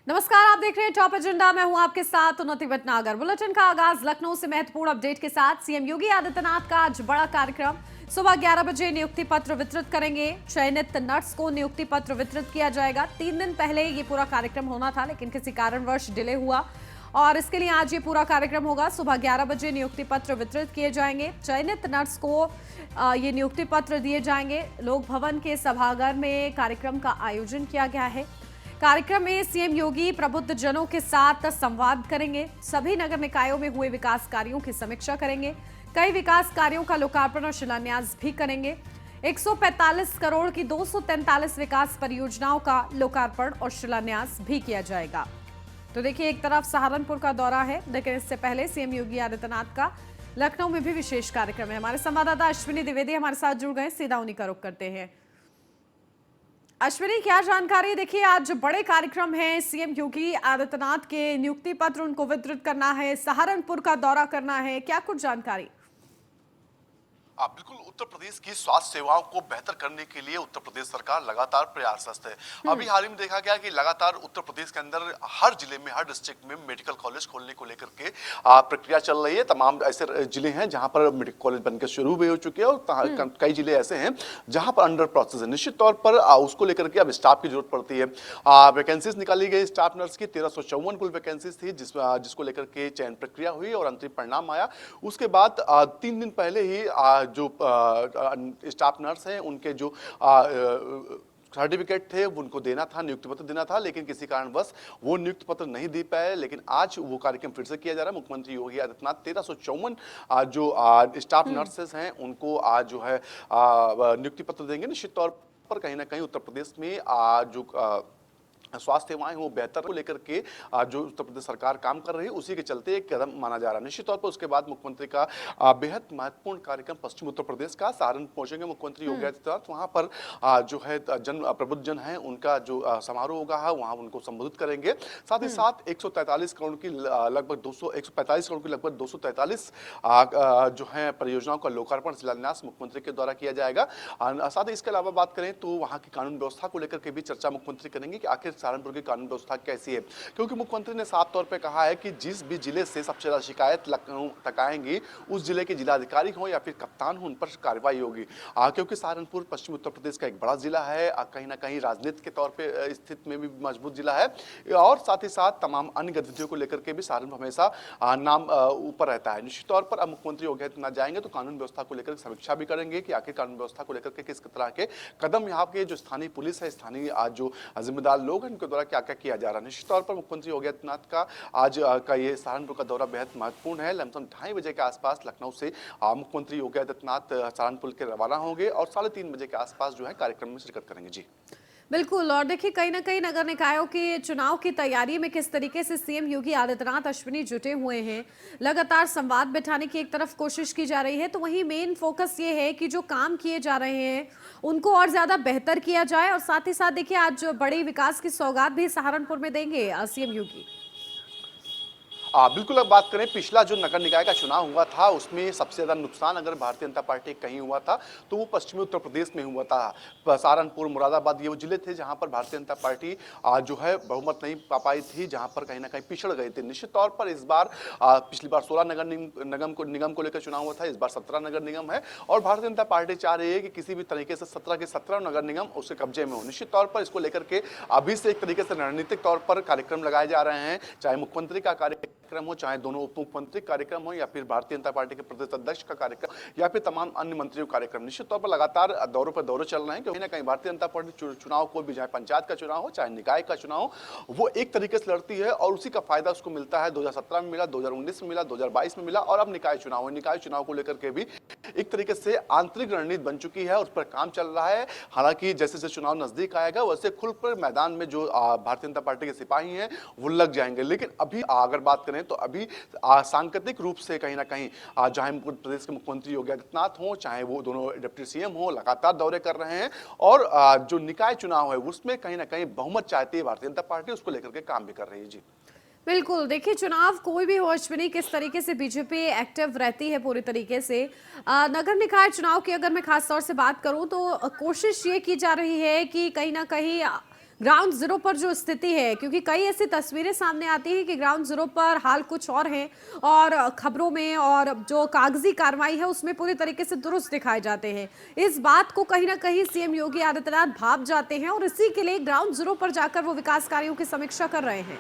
नमस्कार, आप देख रहे हैं टॉप एजेंडा। मैं हूं आपके साथ उन्नति भटनागर। बुलेटिन का आगाज लखनऊ से महत्वपूर्ण अपडेट के साथ। सीएम योगी आदित्यनाथ का आज बड़ा कार्यक्रम। सुबह 11 बजे नियुक्ति पत्र वितरित करेंगे। चयनित नर्स को नियुक्ति पत्र वितरित किया जाएगा। 3 दिन पहले ये पूरा कार्यक्रम होना था, लेकिन किसी कारणवश डिले हुआ और इसके लिए आज ये पूरा कार्यक्रम होगा। सुबह 11 बजे नियुक्ति पत्र वितरित किए जाएंगे। चयनित नर्स को ये नियुक्ति पत्र दिए जाएंगे। लोक भवन के सभागार में कार्यक्रम का आयोजन किया गया है। कार्यक्रम में सीएम योगी प्रबुद्ध जनों के साथ संवाद करेंगे। सभी नगर निकायों में हुए विकास कार्यों की समीक्षा करेंगे। कई विकास कार्यों का लोकार्पण और शिलान्यास भी करेंगे। 145 करोड़ की 243 विकास परियोजनाओं का लोकार्पण और शिलान्यास भी किया जाएगा। तो देखिए, एक तरफ सहारनपुर का दौरा है, लेकिन इससे पहले सीएम योगी आदित्यनाथ का लखनऊ में भी विशेष कार्यक्रम है। हमारे संवाददाता अश्विनी द्विवेदी हमारे साथ जुड़ गए, सीधा उन्हीं का रुख करते हैं। अश्विनी, क्या जानकारी? देखिए, आज बड़े कार्यक्रम है। सीएम योगी आदित्यनाथ के नियुक्ति पत्र उनको वितरित करना है, सहारनपुर का दौरा करना है, क्या कुछ जानकारी? बिल्कुल, उत्तर प्रदेश की स्वास्थ्य सेवाओं को बेहतर करने के लिए उत्तर प्रदेश सरकार लगातार प्रयासरत है। अभी हाल ही में देखा गया कि लगातार उत्तर प्रदेश के अंदर हर जिले में, हर डिस्ट्रिक्ट में मेडिकल कॉलेज खोलने को लेकर के प्रक्रिया चल रही है। तमाम ऐसे जिले हैं जहां पर मेडिकल कॉलेज बनकर शुरू भी हो चुके हैं और कई जिले ऐसे हैं जहां पर अंडर प्रोसेस है। निश्चित तौर पर उसको लेकर के अब स्टाफ की जरूरत पड़ती है। वैकेंसीज निकाली गई स्टाफ नर्स की 1354 कुल वैकेंसीज थी, जिसको लेकर के चयन प्रक्रिया हुई और अंतिम परिणाम आया। उसके बाद 3 दिन पहले ही जो स्टाफ नर्स हैं उनके जो सर्टिफिकेट थे उनको देना था, नियुक्ति पत्र देना था, लेकिन किसी कारणवश वो नियुक्ति पत्र नहीं दे पाए। लेकिन आज वो कार्यक्रम फिर से किया जा रहा है। मुख्यमंत्री योगी आदित्यनाथ 1354 जो स्टाफ नर्सेस हैं उनको आज जो है नियुक्ति पत्र देंगे। निश्चित तौर पर कहीं ना कहीं उत्तर प्रदेश में जो स्वास्थ्य सेवाएं वो बेहतर को लेकर के जो उत्तर प्रदेश सरकार काम कर रही है, उसी के चलते एक कदम माना जा रहा है। निश्चित तौर पर उसके बाद मुख्यमंत्री का बेहद महत्वपूर्ण कार्यक्रम पश्चिम उत्तर प्रदेश का सहारनपुर पहुंचेंगे मुख्यमंत्री योगी आदित्यनाथ। वहां पर जो है प्रबुद्ध जन है उनका जो समारोह होगा वहां उनको संबोधित करेंगे। साथ ही साथ 143 करोड़ की लगभग 145 करोड़ की लगभग 243 जो है परियोजनाओं का लोकार्पण शिलान्यास मुख्यमंत्री के द्वारा किया जाएगा। साथ ही इसके अलावा बात करें तो वहां की कानून व्यवस्था को लेकर के भी चर्चा मुख्यमंत्री करेंगे कि आखिर सहारनपुर की कानून व्यवस्था कैसी है, क्योंकि मुख्यमंत्री ने साफ तौर पे कहा है कि जिस भी जिले से सबसे ज्यादा शिकायत लखनऊ तक आएंगी उस जिले के जिलाधिकारी हो या फिर कप्तान हो, उन पर कार्रवाई होगी। क्योंकि सहारनपुर पश्चिम उत्तर प्रदेश का एक बड़ा जिला है, कहीं ना कहीं राजनीति के तौर पर स्थिति में भी मजबूत जिला है और साथ ही साथ तमाम अन्य गतिविधियों को लेकर के भी सहारनपुर हमेशा नाम ऊपर रहता है। निश्चित तौर पर अब मुख्यमंत्री योगी आदित्यनाथ जाएंगे तो कानून व्यवस्था को लेकर समीक्षा भी करेंगे कि आखिर कानून व्यवस्था को लेकर के किस तरह के कदम यहाँ के जो स्थानीय पुलिस है, स्थानीय जो जिम्मेदार लोग हैं उनके द्वारा क्या क्या किया जा रहा है। निश्चित तौर पर मुख्यमंत्री योगी आदित्यनाथ का आज का ये सहारनपुर का दौरा बेहद महत्वपूर्ण है। लमसम 2:30 बजे के आसपास लखनऊ से मुख्यमंत्री योगी आदित्यनाथ सहारनपुर के रवाना होंगे और 3:30 बजे के आसपास जो है कार्यक्रम में शिरकत करेंगे। जी बिल्कुल। और देखिए, कहीं ना कहीं नगर निकायों के चुनाव की तैयारी में किस तरीके से सीएम योगी आदित्यनाथ अश्विनी जुटे हुए हैं। लगातार संवाद बैठाने की एक तरफ कोशिश की जा रही है, तो वहीं मेन फोकस ये है कि जो काम किए जा रहे हैं उनको और ज्यादा बेहतर किया जाए। और साथ ही साथ देखिए, आज बड़ी विकास की सौगात भी सहारनपुर में देंगे सीएम योगी। बिल्कुल, अब बात करें पिछला जो नगर निकाय का चुनाव हुआ था उसमें सबसे ज्यादा नुकसान अगर भारतीय जनता पार्टी कहीं हुआ था तो वो पश्चिमी उत्तर प्रदेश में हुआ था। सहारनपुर, मुरादाबाद ये वो जिले थे जहां पर भारतीय जनता पार्टी जो है बहुमत नहीं पा पाई थी, जहां पर कहीं ना कहीं पिछड़ गए थे। निश्चित तौर पर इस बार पिछली बार 16 नगर निगम को लेकर चुनाव हुआ था, इस बार 17 नगर निगम है और भारतीय जनता पार्टी चाह रही है कि किसी भी तरीके से 17 के 17 नगर निगम उसके कब्जे में हो। निश्चित तौर पर इसको लेकर के अभी से एक तरीके से रणनीतिक तौर पर कार्यक्रम लगाए जा रहे हैं, चाहे मुख्यमंत्री का कार्यक्रम हो, चाहे दोनों उप मुख्यमंत्री कार्यक्रम हो या फिर भारतीय जनता पार्टी के प्रदेश अध्यक्ष का कार्यक्रम या फिर तमाम अन्य मंत्रियों का कार्यक्रम। निश्चित तौर पर लगातार दौरों पर दौरे चल रहे हैं, क्योंकि ना कहीं भारतीय जनता पार्टी चुनाव को भी, चाहे पंचायत का चुनाव हो चाहे निकाय का चुनाव हो, वो एक तरीके से लड़ती है और उसी का फायदा उसको मिलता है। 2017 में मिला, 2019 में मिला, 2022 में मिला और अब निकाय चुनाव है। निकाय चुनाव को लेकर के भी एक तरीके से आंतरिक रणनीति बन चुकी है, उस पर काम चल रहा है। हालांकि जैसे जैसे चुनाव नजदीक आएगा वैसे खुलकर मैदान में जो भारतीय जनता पार्टी के सिपाही हैं वो लग जाएंगे। लेकिन अभी अगर बात करें तो अभी सांकेतिक रूप से कहीं ना कहीं चाहे प्रदेश के मुख्यमंत्री योगी आदित्यनाथ हो, चाहे वो दोनों डिप्टी सीएम हो, लगातार दौरे कर रहे हैं और जो निकाय चुनाव है उसमें कहीं ना कहीं बहुमत चाहती है भारतीय जनता पार्टी, उसको लेकर के काम भी कर रही है। जी बिल्कुल। देखिए, चुनाव कोई भी हो अश्विनी, किस तरीके से बीजेपी एक्टिव रहती है पूरी तरीके से। नगर निकाय चुनाव की अगर मैं खास तौर से बात करूं तो कोशिश ये की जा रही है कि कहीं ना कहीं ग्राउंड जीरो पर जो स्थिति है, क्योंकि कई ऐसी तस्वीरें सामने आती हैं कि ग्राउंड जीरो पर हाल कुछ और है और खबरों में और जो कागजी कार्रवाई है उसमें पूरी तरीके से दुरुस्त दिखाए जाते हैं। इस बात को कहीं ना कहीं सीएम योगी आदित्यनाथ भाप जाते हैं और इसी के लिए ग्राउंड जीरो पर जाकर वो विकास कार्यों की समीक्षा कर रहे हैं।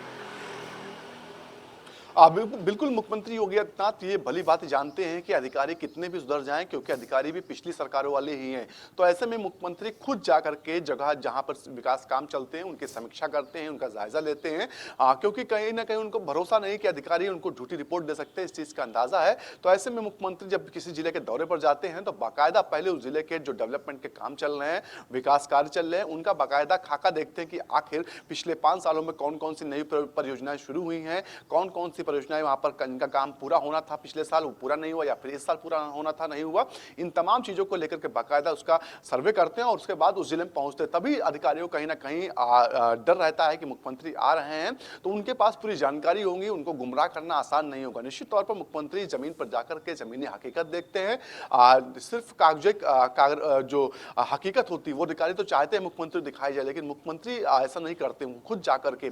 बिल्कुल बिल्कुल, मुख्यमंत्री योगी आदित्यनाथ ये भली बात जानते हैं कि अधिकारी कितने भी सुधर जाएं, क्योंकि अधिकारी भी पिछली सरकारों वाले ही हैं। तो ऐसे में मुख्यमंत्री खुद जाकर के जगह जहां पर विकास काम चलते हैं उनकी समीक्षा करते हैं, उनका जायजा लेते हैं, क्योंकि कहीं ना कहीं उनको भरोसा नहीं कि अधिकारी उनको झूठी रिपोर्ट दे सकते हैं, इस चीज का अंदाजा है। तो ऐसे में मुख्यमंत्री जब किसी जिले के दौरे पर जाते हैं तो बाकायदा पहले उस जिले के जो डेवलपमेंट के काम चल रहे हैं, विकास कार्य चल रहे हैं, उनका बाकायदा खाका देखते हैं कि आखिर पिछले 5 सालों में कौन कौन सी नई परियोजनाएं शुरू हुई हैं, कौन कौन सी परियोजनाएं वहां पर इनका काम पूरा होना था पिछले साल वो पूरा नहीं हुआ, या फिर इस साल पूरा होना था नहीं हुआ। इन तमाम चीजों को लेकर के बाकायदा उसका सर्वे करते हैं और उसके बाद उस जिले में पहुंचते हैं। तभी अधिकारियों को कहीं ना कहीं डर रहता है कि मुख्यमंत्री आ रहे हैं तो उनके पास पूरी जानकारी होगी, उनको गुमराह करना आसान नहीं होगा। निश्चित तौर पर मुख्यमंत्री जमीन पर जाकर के जमीनी हकीकत देखते हैं। सिर्फ जो हकीकत होती है वो अधिकारी तो चाहते हैं मुख्यमंत्री दिखाई जाए, लेकिन मुख्यमंत्री ऐसा नहीं करते। वो खुद जाकर के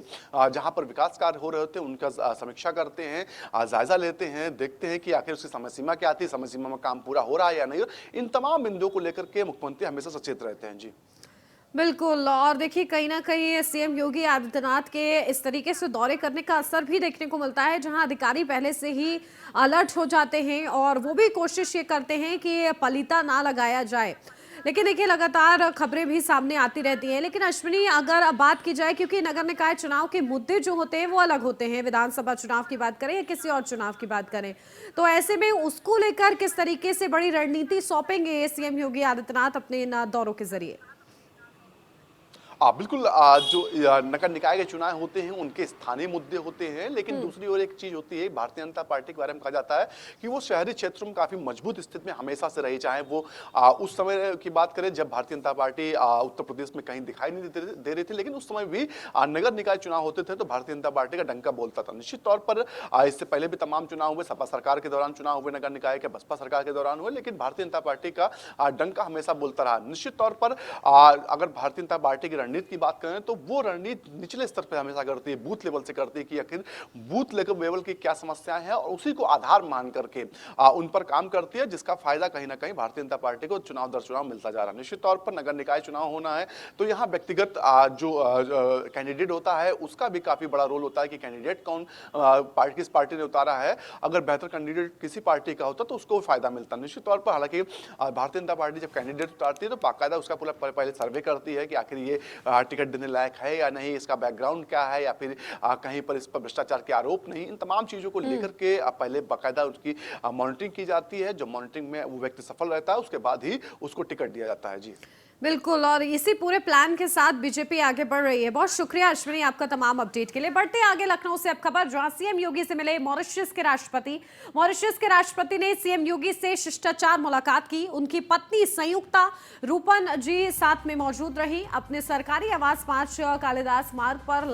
जहां पर विकास कार्य हो रहे होते हैं उनका समीक्षा करते हैं, जायजा लेते हैं, देखते हैं कि आखिर उसकी समय सीमा क्या आती है, समय सीमा में काम पूरा हो रहा है या नहीं। इन तमाम बिंदुओं को लेकर के मुख्यमंत्री हमेशा सचेत रहते हैं। जी बिल्कुल। और देखिए कहीं ना कहीं सीएम योगी आदित्यनाथ के इस तरीके से दौरे करने का असर भी देखने को मिलता है, जहां अधिकारी पहले से ही अलर्ट हो जाते हैं और वो भी कोशिश ये करते हैं कि पलीता ना लगाया जाए। लेकिन देखिए लगातार खबरें भी सामने आती रहती हैं। लेकिन अश्विनी, अगर अब बात की जाए, क्योंकि नगर निकाय चुनाव के मुद्दे जो होते हैं वो अलग होते हैं, विधानसभा चुनाव की बात करें या किसी और चुनाव की बात करें, तो ऐसे में उसको लेकर किस तरीके से बड़ी रणनीति सौंपेंगे सीएम योगी आदित्यनाथ अपने इन दौरों के जरिए? बिल्कुल, जो नगर निकाय के चुनाव होते हैं उनके स्थानीय मुद्दे होते हैं, लेकिन दूसरी ओर एक चीज होती है, भारतीय जनता पार्टी के बारे में कहा जाता है कि वो शहरी क्षेत्रों में काफी मजबूत स्थिति में हमेशा से रही। चाहे वो उस समय की बात करें जब भारतीय जनता पार्टी उत्तर प्रदेश में कहीं दिखाई नहीं दे रही थी, लेकिन उस समय भी नगर निकाय चुनाव होते थे तो भारतीय जनता पार्टी का डंका बोलता था। निश्चित तौर पर इससे पहले भी तमाम चुनाव हुए, सपा सरकार के दौरान चुनाव हुए नगर निकाय के, बसपा सरकार के दौरान हुए, लेकिन भारतीय जनता पार्टी का डंका हमेशा बोलता रहा। निश्चित तौर पर अगर भारतीय जनता पार्टी की रणनीति की बात करें तो वो रणनीति निचले स्तर पर हमेशा करती है, बूथ लेवल से करती है कि आखिर बूथ लेवल की क्या समस्याएं हैं और उसी को आधार मान करके उन पर काम करती है, जिसका फायदा कहीं ना कहीं भारतीय जनता पार्टी को चुनाव दर चुनाव मिलता जा रहा है। निश्चित तौर पर नगर निकाय चुनाव होना है तो यहाँ व्यक्तिगत जो कैंडिडेट होता है उसका भी काफी बड़ा रोल होता है कि कैंडिडेट कौन किस पार्टी ने उतारा है। अगर बेहतर कैंडिडेट किसी पार्टी का होता तो उसको फायदा मिलता। निश्चित तौर पर हालांकि भारतीय जनता पार्टी जब कैंडिडेट उतारती है तो बाकायदा उसका पूरा पहले सर्वे करती है कि आखिर ये टिकट देने लायक है या नहीं, इसका बैकग्राउंड क्या है, या फिर कहीं पर इस पर भ्रष्टाचार के आरोप नहीं। इन तमाम चीजों को लेकर के पहले बाकायदा उसकी मॉनिटरिंग की जाती है। जो मॉनिटरिंग में वो व्यक्ति सफल रहता है उसके बाद ही उसको टिकट दिया जाता है। जी बिल्कुल। और इसी पूरे प्लान के साथ बीजेपी आगे बढ़ रही है। बहुत शुक्रिया अश्विनी आपका तमाम अपडेट के लिए। बढ़ते आगे लखनऊ से अब खबर, जहां सीएम योगी से मिले मॉरिशस के राष्ट्रपति। मॉरिशस के राष्ट्रपति ने सीएम योगी से शिष्टाचार मुलाकात की। उनकी पत्नी संयुक्ता रूपन जी साथ में मौजूद रही। अपने सरकारी आवास 5 कालिदास मार्ग पर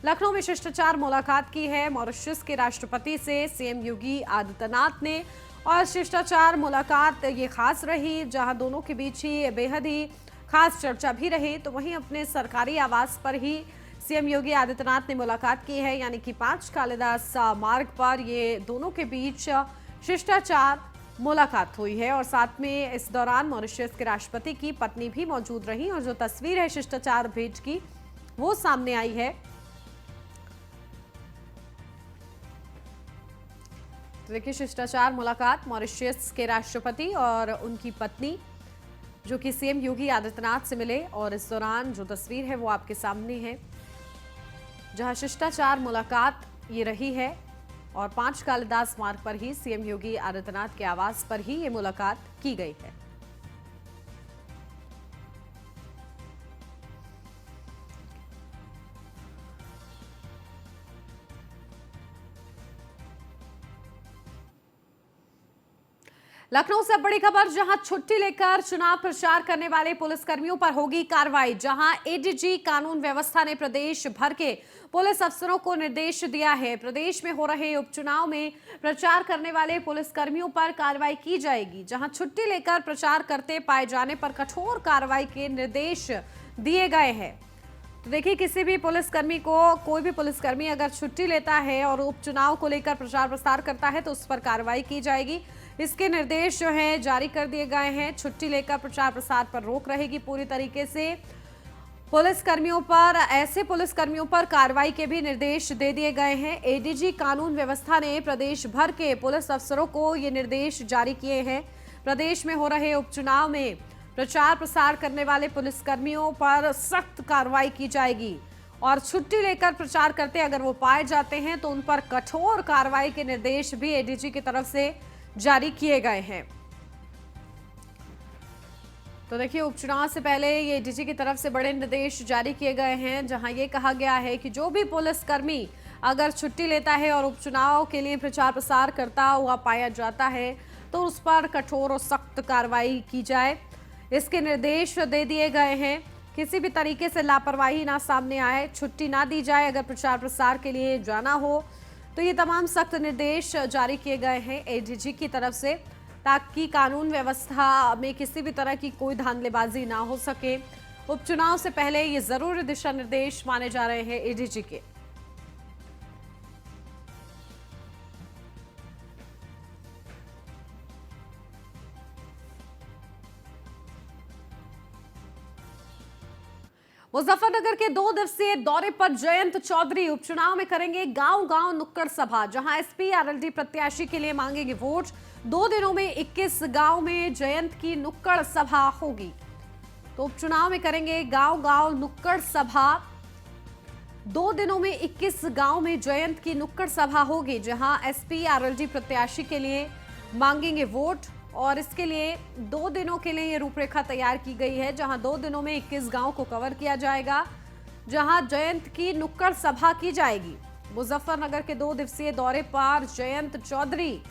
लखनऊ में शिष्टाचार मुलाकात की है मॉरिशस के राष्ट्रपति से सीएम योगी आदित्यनाथ ने। और शिष्टाचार मुलाकात ये खास रही, जहां दोनों के बीच ही बेहद ही खास चर्चा भी रही। तो वहीं अपने सरकारी आवास पर ही सीएम योगी आदित्यनाथ ने मुलाकात की है, यानी कि 5 कालिदास मार्ग पर ये दोनों के बीच शिष्टाचार मुलाकात हुई है। और साथ में इस दौरान मॉरिशस के राष्ट्रपति की पत्नी भी मौजूद रही और जो तस्वीर है शिष्टाचार भेंट की वो सामने आई है। तो देखिए शिष्टाचार मुलाकात मॉरिशस के राष्ट्रपति और उनकी पत्नी जो कि सीएम योगी आदित्यनाथ से मिले। और इस दौरान जो तस्वीर है वो आपके सामने है, जहां शिष्टाचार मुलाकात ये रही है और 5 कालिदास मार्ग पर ही सीएम योगी आदित्यनाथ के आवास पर ही ये मुलाकात की गई है। लखनऊ से बड़ी खबर, जहां छुट्टी लेकर चुनाव प्रचार करने वाले पुलिसकर्मियों पर होगी कार्रवाई। जहां एडीजी कानून व्यवस्था ने प्रदेश भर के पुलिस अफसरों को निर्देश दिया है, प्रदेश में हो रहे उपचुनाव में प्रचार करने वाले पुलिसकर्मियों पर कार्रवाई की जाएगी। जहां छुट्टी लेकर प्रचार करते पाए जाने पर कठोर कार्रवाई के निर्देश दिए गए हैं। तो देखिए, किसी भी पुलिसकर्मी को, कोई भी पुलिसकर्मी अगर छुट्टी लेता है और उपचुनाव को लेकर प्रचार प्रसार करता है तो उस पर कार्रवाई की जाएगी। इसके निर्देश जो हैं जारी कर दिए गए हैं। छुट्टी लेकर प्रचार प्रसार पर रोक रहेगी पूरी तरीके से। पुलिसकर्मियों पर, ऐसे पुलिसकर्मियों पर कार्रवाई के भी निर्देश दे दिए गए हैं। एडीजी कानून व्यवस्था ने प्रदेश भर के पुलिस अफसरों को ये निर्देश जारी किए हैं। प्रदेश में हो रहे उपचुनाव में प्रचार प्रसार करने वाले पुलिसकर्मियों पर सख्त कार्रवाई की जाएगी और छुट्टी लेकर प्रचार करते अगर वो पाए जाते हैं तो उन पर कठोर कार्रवाई के निर्देश भी एडीजी की तरफ से जारी किए गए हैं। तो देखिए, उपचुनाव से पहले ये एडीजी की तरफ से बड़े निर्देश जारी किए गए हैं, जहां ये कहा गया है कि जो भी पुलिसकर्मी अगर छुट्टी लेता है और उपचुनाव के लिए प्रचार प्रसार करता हुआ पाया जाता है तो उस पर कठोर और सख्त कार्रवाई की जाए। इसके निर्देश दे दिए गए हैं। किसी भी तरीके से लापरवाही ना सामने आए, छुट्टी ना दी जाए अगर प्रचार प्रसार के लिए जाना हो। तो ये तमाम सख्त निर्देश जारी किए गए हैं एडीजी की तरफ से, ताकि कानून व्यवस्था में किसी भी तरह की कोई धांधलीबाजी ना हो सके। उपचुनाव से पहले ये जरूरी दिशा निर्देश माने जा रहे हैं एडीजी के। मुजफ्फरनगर के 2 दिवसीय दौरे पर जयंत चौधरी उपचुनाव में करेंगे गांव-गांव नुक्कड़ सभा, जहां एसपी आरएलडी प्रत्याशी के लिए मांगेंगे वोट। 2 दिनों में 21 गांव में जयंत की नुक्कड़ सभा होगी। तो उपचुनाव में करेंगे गांव-गांव नुक्कड़ सभा। 2 दिनों में 21 गांव में जयंत की नुक्कड़ सभा होगी, जहां एसपी आरएलडी प्रत्याशी के लिए मांगेंगे वोट। और इसके लिए 2 दिनों के लिए ये रूपरेखा तैयार की गई है, जहां 2 दिनों में 21 गांव को कवर किया जाएगा, जहां जयंत की नुक्कड़ सभा की जाएगी। मुजफ्फरनगर के 2 दिवसीय दौरे पर जयंत चौधरी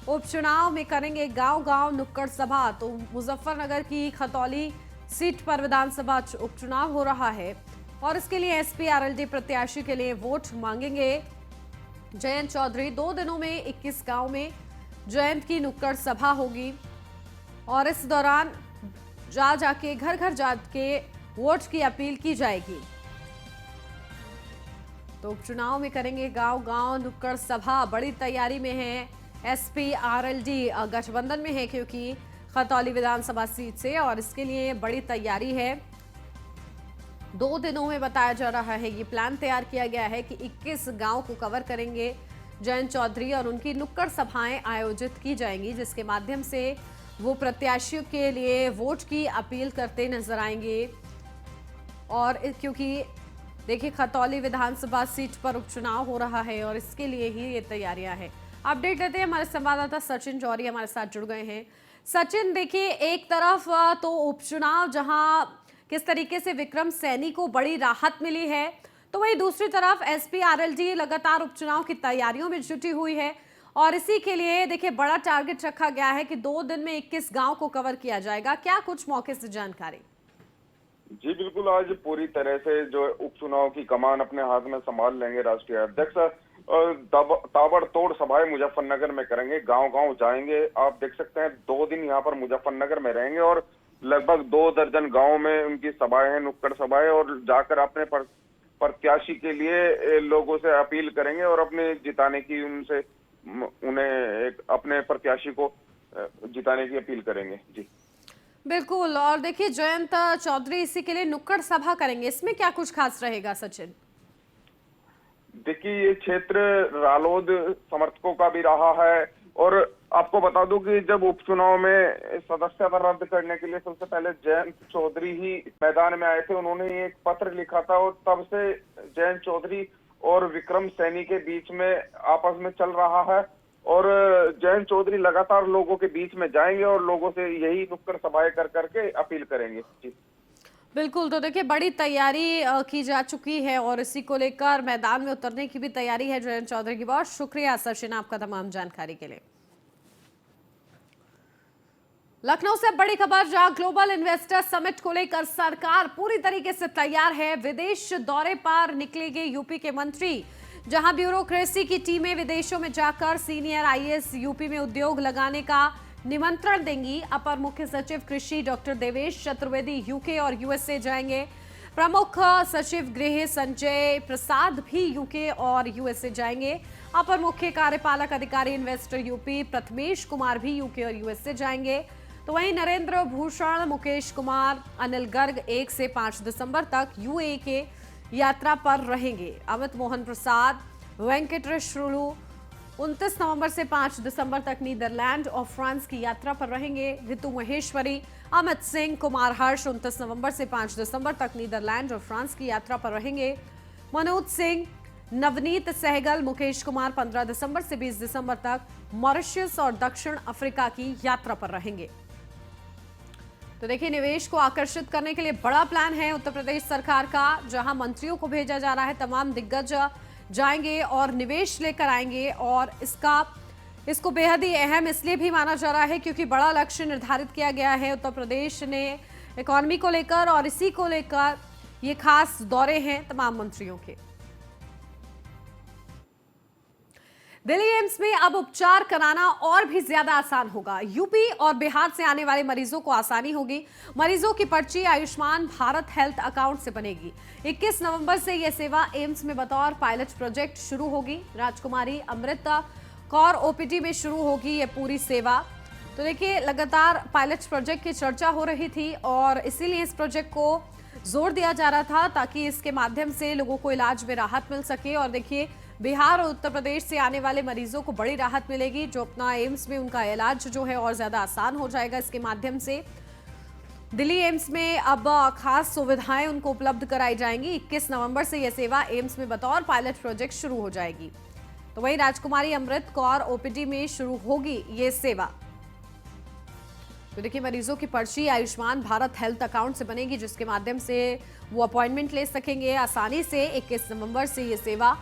उपचुनाव में करेंगे गांव-गांव नुक्कड़ सभा। तो मुजफ्फरनगर की खतौली सीट पर विधानसभा उपचुनाव हो रहा है और इसके लिए एसपी आरएलडी प्रत्याशी के लिए वोट मांगेंगे जयंत चौधरी। 2 दिनों में 21 गांव में जयंत की नुक्कड़ सभा होगी और इस दौरान जाके घर घर जाके वोट की अपील की जाएगी। तो उपचुनाव में करेंगे गांव-गांव नुक्कड़ सभा। बड़ी तैयारी में है एसपी आरएलडी, गठबंधन में है क्योंकि खतौली विधानसभा सीट से, और इसके लिए बड़ी तैयारी है। 2 दिनों में बताया जा रहा है, ये प्लान तैयार किया गया है कि 21 गांव को कवर करेंगे जयंत चौधरी और उनकी नुक्कड़ सभाएं आयोजित की जाएंगी, जिसके माध्यम से वो प्रत्याशियों के लिए वोट की अपील करते नजर आएंगे। और क्योंकि देखिए, खतौली विधानसभा सीट पर उपचुनाव हो रहा है और इसके लिए ही ये तैयारियां हैं। अपडेट लेते हैं, हमारे संवाददाता सचिन जौहरी हमारे साथ जुड़ गए हैं। सचिन, देखिए, एक तरफ तो उपचुनाव जहां किस तरीके से विक्रम सैनी को बड़ी राहत मिली है, तो वहीं दूसरी तरफ एसपी आरएलडी लगातार उपचुनाव की तैयारियों में जुटी हुई है और इसी के लिए देखिए बड़ा टारगेट रखा गया है कि 2 दिन में 21 गांव को कवर किया जाएगा। क्या कुछ मौके से जानकारी? जी बिल्कुल, आज पूरी तरह से जो उपचुनाव की कमान अपने हाथ में संभाल लेंगे राष्ट्रीय अध्यक्ष। ताबड़तोड़ सभाएं मुजफ्फरनगर में करेंगे, गांव-गांव जाएंगे। आप देख सकते हैं 2 दिन यहाँ पर मुजफ्फरनगर में रहेंगे और लगभग 2 दर्जन गाँव में उनकी सभाएं हैं, नुक्कड़ सभाएं, और जाकर अपने प्रत्याशी के लिए लोगों से अपील करेंगे और अपने जिताने की उन्हें एक अपने प्रत्याशी को जिताने की अपील करेंगे। जी बिल्कुल। और देखिए, जयंत चौधरी इसी के लिए नुक्कड़ सभा करेंगे, इसमें क्या कुछ खास रहेगा सचिन? देखिए, ये क्षेत्र रालोद समर्थकों का भी रहा है और आपको बता दूं कि जब उपचुनाव में सदस्यता रद्द करने के लिए सबसे पहले जयंत चौधरी ही मैदान में आए थे। उन्होंने एक पत्र लिखा था और तब से जयंत चौधरी और विक्रम सैनी के बीच में आपस में चल रहा है और जयंत चौधरी लगातार लोगों के बीच में जाएंगे और लोगों से यही नुक्कड़ सभाएं कर करके अपील करेंगे। जी बिल्कुल। तो देखिए, बड़ी तैयारी की जा चुकी है और इसी को लेकर मैदान में उतरने की भी तैयारी है जयंत चौधरी की। बहुत शुक्रिया सचिन आपका तमाम जानकारी के लिए। लखनऊ से बड़ी खबर, जहां ग्लोबल इन्वेस्टर समिट को लेकर सरकार पूरी तरीके से तैयार है। विदेश दौरे पर निकलेंगे यूपी के मंत्री, जहां ब्यूरोक्रेसी की टीमें विदेशों में जाकर सीनियर आईएएस यूपी में उद्योग लगाने का निमंत्रण देंगी। अपर मुख्य सचिव कृषि डॉक्टर देवेश चतुर्वेदी यूके और यूएसए जाएंगे। प्रमुख सचिव गृह संजय प्रसाद भी यूके और यूएसए जाएंगे। अपर मुख्य कार्यपालक अधिकारी इन्वेस्टर यूपी प्रथमेश कुमार भी यूके और यूएसए जाएंगे। तो वहीं नरेंद्र भूषण, मुकेश कुमार, अनिल गर्ग 1 से 5 दिसंबर तक यूएई के यात्रा पर रहेंगे। अमित मोहन प्रसाद, वेंकटेश्वरलू 29 नवंबर से 5 दिसंबर तक नीदरलैंड और फ्रांस की यात्रा पर रहेंगे। ऋतु महेश्वरी, अमित सिंह, कुमार हर्ष 29 नवंबर से 5 दिसंबर तक नीदरलैंड और फ्रांस की यात्रा पर रहेंगे। मनोज सिंह, नवनीत सहगल, मुकेश कुमार 15 दिसंबर से 20 दिसंबर तक मॉरिशस और दक्षिण अफ्रीका की यात्रा पर रहेंगे। तो देखिए, निवेश को आकर्षित करने के लिए बड़ा प्लान है उत्तर प्रदेश सरकार का, जहां मंत्रियों को भेजा जा रहा है। तमाम दिग्गज जाएंगे और निवेश लेकर आएंगे और इसको बेहद ही अहम इसलिए भी माना जा रहा है क्योंकि बड़ा लक्ष्य निर्धारित किया गया है उत्तर प्रदेश ने इकोनॉमी को लेकर, और इसी को लेकर ये खास दौरे हैं तमाम मंत्रियों के। दिल्ली एम्स में अब उपचार कराना और भी ज्यादा आसान होगा। यूपी और बिहार से आने वाले मरीजों को आसानी होगी। मरीजों की पर्ची आयुष्मान भारत हेल्थ अकाउंट से बनेगी। 21 नवंबर से यह सेवा एम्स में बतौर पायलट प्रोजेक्ट शुरू होगी। राजकुमारी अमृत कौर ओपीडी में शुरू होगी ये पूरी सेवा। तो देखिए, लगातार पायलट प्रोजेक्ट की चर्चा हो रही थी और इसीलिए इस प्रोजेक्ट को जोर दिया जा रहा था ताकि इसके माध्यम से लोगों को इलाज में राहत मिल सके। और देखिए, बिहार और उत्तर प्रदेश से आने वाले मरीजों को बड़ी राहत मिलेगी, जो अपना एम्स में उनका इलाज जो है और ज्यादा आसान हो जाएगा इसके माध्यम से। दिल्ली एम्स में अब खास सुविधाएं उनको उपलब्ध कराई जाएंगी। 21 नवंबर से यह सेवा एम्स में बतौर पायलट प्रोजेक्ट शुरू हो जाएगी। तो वहीं राजकुमारी अमृत कौर ओपीडी में शुरू होगी ये सेवा। तो देखिए, मरीजों की पर्ची आयुष्मान भारत हेल्थ अकाउंट से बनेगी, जिसके माध्यम से वो अपॉइंटमेंट ले सकेंगे आसानी से। 21 नवंबर से ये सेवा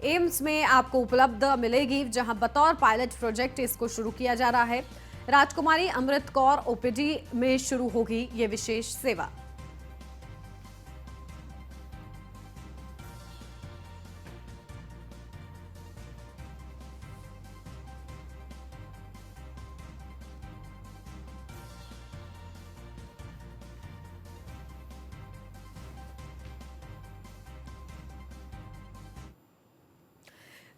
एम्स में आपको उपलब्ध मिलेगी, जहां बतौर पायलट प्रोजेक्ट इसको शुरू किया जा रहा है। राजकुमारी अमृत कौर ओपीडी में शुरू होगी ये विशेष सेवा।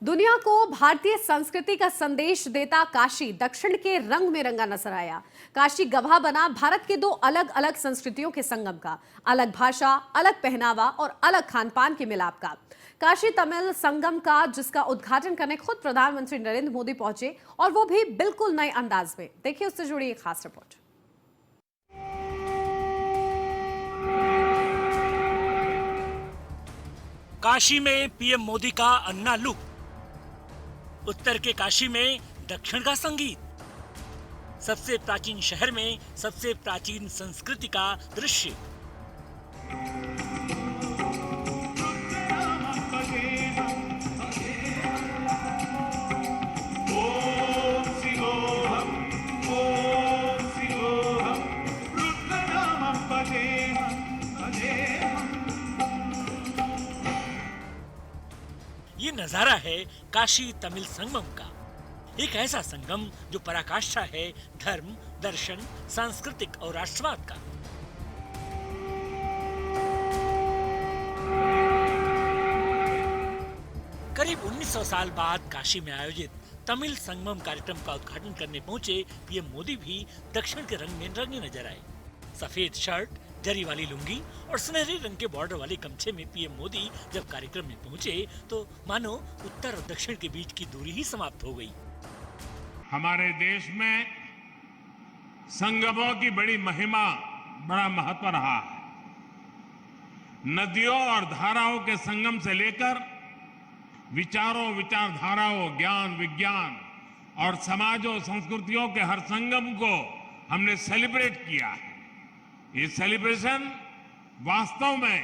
दुनिया को भारतीय संस्कृति का संदेश देता काशी दक्षिण के रंग में रंगा नजर आया। काशी गवाह बना भारत के दो अलग अलग संस्कृतियों के संगम का, अलग भाषा, अलग पहनावा और अलग खान पान के मिलाप का। काशी तमिल संगम का जिसका उद्घाटन करने खुद प्रधानमंत्री नरेंद्र मोदी पहुंचे, और वो भी बिल्कुल नए अंदाज में। देखिए उससे जुड़ी एक खास रिपोर्ट। काशी में पीएम मोदी का अन्ना लुक, उत्तर के काशी में दक्षिण का संगीत, सबसे प्राचीन शहर में सबसे प्राचीन संस्कृति का दृश्य। ये नजारा है काशी तमिल संगम का, एक ऐसा संगम जो पराकाष्ठा है धर्म, दर्शन, सांस्कृतिक और राष्ट्रवाद का। करीब 1900 साल बाद काशी में आयोजित तमिल संगमम कार्यक्रम का उद्घाटन करने पहुंचे पीएम मोदी भी दक्षिण के रंग में रंगे नजर आए। सफेद शर्ट, जरी वाली लुंगी और सुनहरे रंग के बॉर्डर वाले गमछे में पीएम मोदी जब कार्यक्रम में पहुंचे तो मानो उत्तर और दक्षिण के बीच की दूरी ही समाप्त हो गई। हमारे देश में संगमों की बड़ी महिमा, बड़ा महत्व रहा है। नदियों और धाराओं के संगम से लेकर विचारों, विचारधाराओं, ज्ञान, विज्ञान और समाजों, संस्कृतियों के हर संगम को हमने सेलिब्रेट किया है। ये सेलिब्रेशन वास्तव में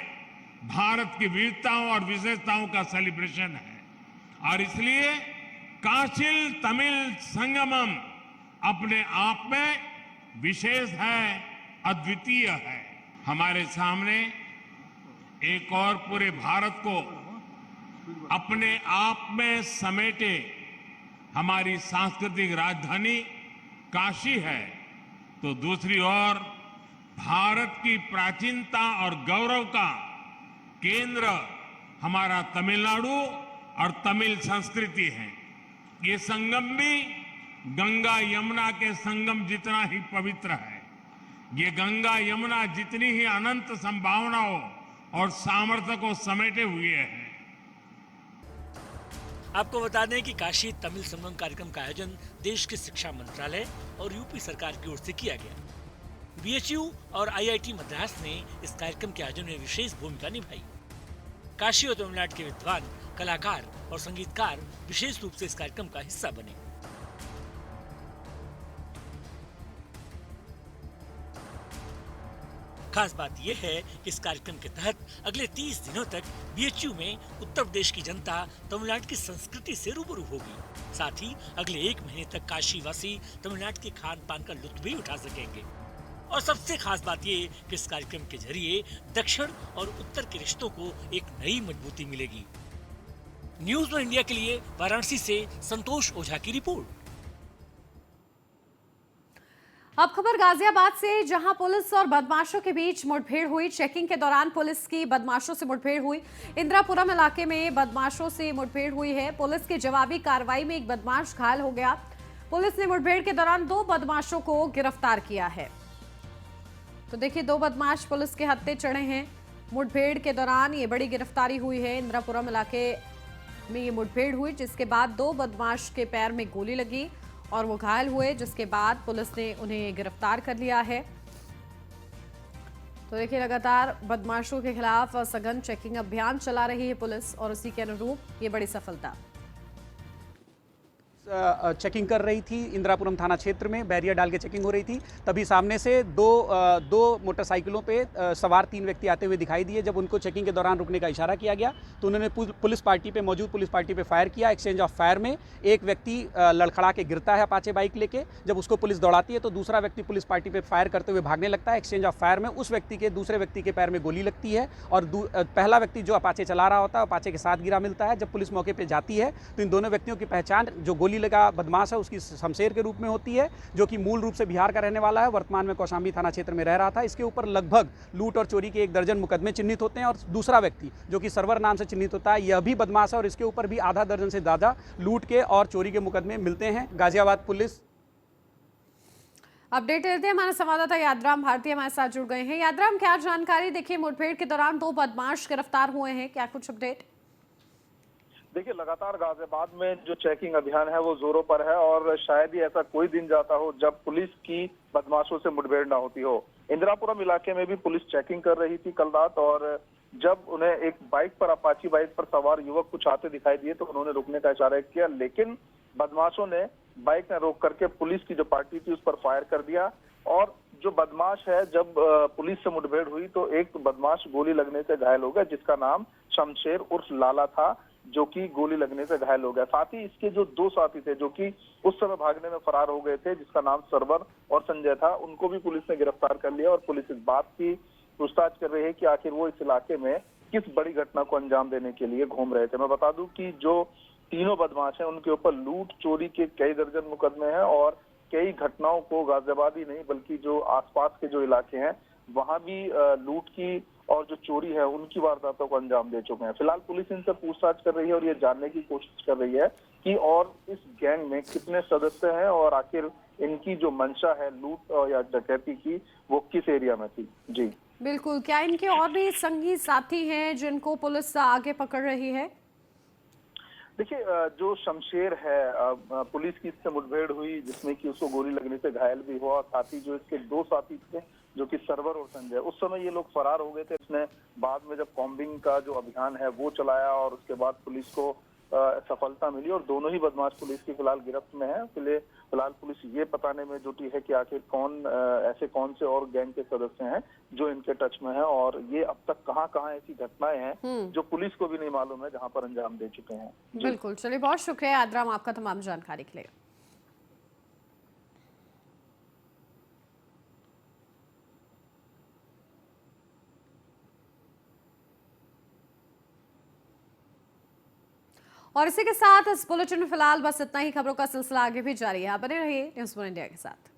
भारत की विविधताओं और विशेषताओं का सेलिब्रेशन है और इसलिए काशी तमिल संगमम अपने आप में विशेष है, अद्वितीय है। हमारे सामने एक और पूरे भारत को अपने आप में समेटे हमारी सांस्कृतिक राजधानी काशी है, तो दूसरी ओर भारत की प्राचीनता और गौरव का केंद्र हमारा तमिलनाडु और तमिल संस्कृति है। ये संगम भी गंगा यमुना के संगम जितना ही पवित्र है। ये गंगा यमुना जितनी ही अनंत संभावनाओं और सामर्थ्य को समेटे हुए है। आपको बता दें कि काशी तमिल संगम कार्यक्रम का आयोजन देश के शिक्षा मंत्रालय और यूपी सरकार की ओर से किया गया। बीएचयू और आईआईटी मद्रास ने इस कार्यक्रम के आयोजन में विशेष भूमिका निभाई। काशी और तमिलनाडु के विद्वान, कलाकार और संगीतकार विशेष रूप से इस कार्यक्रम का हिस्सा बने। खास बात यह है कि इस कार्यक्रम के तहत अगले 30 दिनों तक बीएचयू में उत्तर प्रदेश की जनता तमिलनाडु की संस्कृति से रूबरू होगी। साथ ही अगले 1 महीने तक काशी वासी तमिलनाडु के खान पान का लुत्फ भी उठा सकेंगे। और सबसे खास बात ये कि इस कार्यक्रम के जरिए दक्षिण और उत्तर के रिश्तों को एक नई मजबूती मिलेगी। न्यूज़ 1 इंडिया के लिए वाराणसी से संतोष ओझा की रिपोर्ट। अब खबर गाजियाबाद से, जहां पुलिस और बदमाशों के बीच मुठभेड़ हुई। चेकिंग के दौरान पुलिस की बदमाशों से मुठभेड़ हुई। इंदिरापुरम इलाके में बदमाशों से मुठभेड़ हुई है। पुलिस की जवाबी कार्रवाई में एक बदमाश घायल हो गया। पुलिस ने मुठभेड़ के दौरान 2 बदमाशों को गिरफ्तार किया है। तो देखिए, 2 बदमाश पुलिस के हत्थे चढ़े हैं। मुठभेड़ के दौरान ये बड़ी गिरफ्तारी हुई है। इंदिरापुरम इलाके में ये मुठभेड़ हुई, जिसके बाद 2 बदमाश के पैर में गोली लगी और वो घायल हुए, जिसके बाद पुलिस ने उन्हें गिरफ्तार कर लिया है। तो देखिए, लगातार बदमाशों के खिलाफ सघन चेकिंग अभियान चला रही है पुलिस और उसी के अनुरूप ये बड़ी सफलता। चेकिंग कर रही थी इंदिरापुरम थाना क्षेत्र में, बैरियर डाल के चेकिंग हो रही थी। तभी सामने से दो मोटरसाइकिलों पे सवार 3 व्यक्ति आते हुए दिखाई दिए। जब उनको चेकिंग के दौरान रुकने का इशारा किया गया तो उन्होंने मौजूद पुलिस पार्टी पे फायर किया। एक्सचेंज ऑफ फायर में एक व्यक्ति लड़खड़ा के गिरता है अपाचे बाइक लेके। जब उसको पुलिस दौड़ाती है तो दूसरा व्यक्ति पुलिस पार्टी पे फायर करते हुए भागने लगता है। एक्सचेंज ऑफ फायर में उस व्यक्ति के दूसरे व्यक्ति के पैर में गोली लगती है और पहला व्यक्ति जो अपाचे चला रहा होता है अपाचे के साथ गिरा मिलता है। जब पुलिस मौके पर जाती है तो इन दोनों व्यक्तियों की पहचान, जो गोली लगा बदमाश है उसकी शमशेर के रूप में होती है, जो कि मूल रूप से बिहार का रहने वाला है, वर्तमान में कौशाम्बी थाना क्षेत्र में रह रहा था। इसके ऊपर लगभग लूट और चोरी के 1 दर्जन मुकदमे चिन्हित होते हैं और दूसरा व्यक्ति जो कि सर्वर नाम से चिन्हित होता है, यह भी बदमाश है और इसके ऊपर भी आधा दर्जन से ज्यादा लूट के और चोरी के मुकदमे मिलते हैं। गाजियाबाद पुलिस अपडेट देते हैं, हमारे संवाददाता यादराम भारती हमारे साथ जुड़ गए हैं। यादराम, क्या जानकारी? देखिए, मुठभेड़ के दौरान 2 बदमाश गिरफ्तार हुए हैं, क्या कुछ अपडेट? देखिए, लगातार गाजियाबाद में जो चेकिंग अभियान है वो जोरों पर है और शायद ही ऐसा कोई दिन जाता हो जब पुलिस की बदमाशों से मुठभेड़ ना होती हो। इंदिरापुरम इलाके में भी पुलिस चेकिंग कर रही थी कल रात और जब उन्हें एक बाइक पर, अपाची बाइक पर सवार युवक कुछ आते दिखाई दिए तो उन्होंने रुकने का इशारा किया, लेकिन बदमाशों ने बाइक न रोक करके पुलिस की जो पार्टी थी उस पर फायर कर दिया। और जो बदमाश है, जब पुलिस से मुठभेड़ हुई तो एक बदमाश गोली लगने से घायल हो गया, जिसका नाम शमशेर उर्फ लाला था, जो कि गोली लगने से घायल हो गया। साथ ही इसके जो 2 साथी थे जो कि उस समय भागने में फरार हो गए थे, जिसका नाम सरवर और संजय था, उनको भी पुलिस ने गिरफ्तार कर लिया और पुलिस इस बात की पूछताछ कर रही है कि आखिर वो इस इलाके में किस बड़ी घटना को अंजाम देने के लिए घूम रहे थे। मैं बता दूं कि जो तीनों बदमाश हैं उनके ऊपर लूट चोरी के कई दर्जन मुकदमे हैं और कई घटनाओं को गाजियाबाद ही नहीं बल्कि जो आसपास के जो इलाके हैं वहां भी लूट की और जो चोरी है उनकी वारदातों को अंजाम दे चुके हैं। फिलहाल पुलिस इनसे पूछताछ कर रही है और ये जानने की कोशिश कर रही है कि और इस गैंग में कितने सदस्य हैं और आखिर इनकी जो मंशा है लूट या डकैती की वो किस एरिया में थी। जी बिल्कुल, क्या इनके और भी संगी साथी हैं जिनको पुलिस आगे पकड़ रही है? देखिए, जो शमशेर है, पुलिस की इससे मुठभेड़ हुई जिसमें कि उसको गोली लगने से घायल भी हुआ। साथ ही जो इसके 2 साथी थे जो कि सरवर और संजय, उस समय ये लोग फरार हो गए थे। इसने बाद में जब कॉम्बिंग का जो अभियान है वो चलाया और उसके बाद पुलिस को सफलता मिली और दोनों ही बदमाश पुलिस की फिलहाल गिरफ्त में है। फिलहाल पुलिस ये बताने में जुटी है कि आखिर ऐसे कौन से और गैंग के सदस्य हैं जो इनके टच में है और ये अब तक कहां ऐसी घटनाएं हैं जो पुलिस को भी नहीं मालूम है जहां पर अंजाम दे चुके हैं। बिल्कुल, चलिए, बहुत शुक्रिया यादराम आपका तमाम जानकारी के लिए। और इसी के साथ इस बुलेटिन में फिलहाल बस इतना ही। खबरों का सिलसिला आगे भी जारी है, आप बने रहिए न्यूज़ 1 इंडिया के साथ।